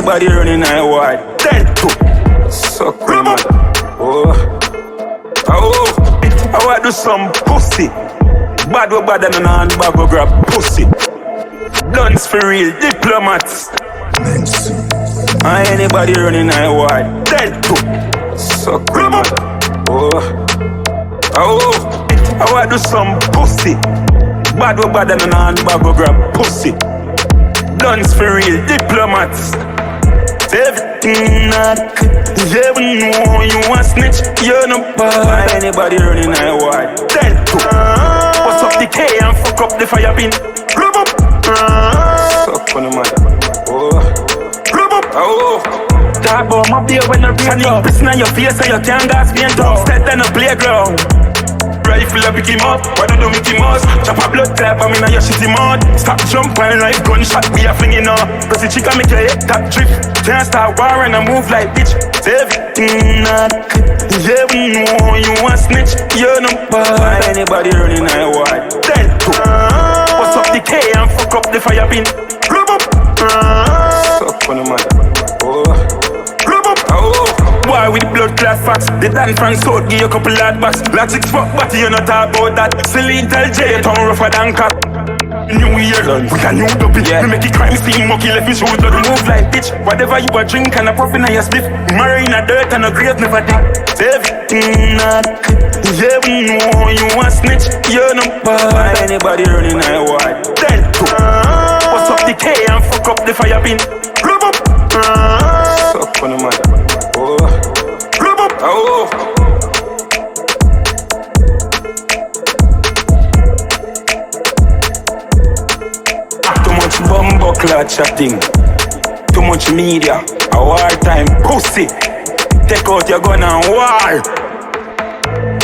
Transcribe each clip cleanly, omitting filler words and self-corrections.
Anybody running I wide, dead too. Suck me man. Oh, I want do some pussy. Bad or bad and on bag or grab pussy. Guns for real, diplomats. Anybody running I wide, dead too. Suck me man. Oh, I want do some pussy. Bad or bad and on bag or grab pussy. Guns for real, diplomats. Everything not you ever know you want snitch, you're not bad. Anybody running I wide, dead too. What's up the K and fuck up the fire pin? Rub up. Suck on the man. Rub up. Talk about my beer when I bring up. Prison on your face so you can't gas me and talk. Set on a playground. Rifle up, pick him up, why don't do Mickey Mouse? Chop a blood tap, I'm in a your shitty mud. Stop jumping like gunshot, we are flinging up. Cause the chica make your head top trip. Can't start war and I move like bitch. Everything not you ever know you want snitch, you're not bad. Anybody running I wide, dead too. What's up the K and fuck up the fire pin? Rub up. Suck on the man. Rub up. Boy with the blood clot facts. The Dan France South give you a couple hard backs. Logic fuck but you not talk about that. Silly tell J tongue rougher than cat. New year, we can new dopey. We make it crime scene, monkey left me shoot. But move like bitch. Whatever you a drink and a puff in your spliff. Marry in a dirt and a grave never dig. Everything not you ever know you want snitch, you're not bad. Anybody running I wide, dead too. What's up the K and fuck up the fire pin? Rub up. Suck on the man. Rub up. Too much bumbo clot chatting. Too much media. A wartime pussy. Take out your gun and war.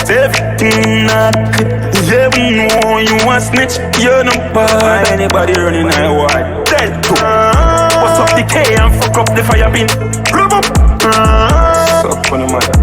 Everything not you ever know you want snitch, you're not bad. Anybody running I wide, dead too. What's up the K and fuck up the fire pin? Rub up. Suck on the man.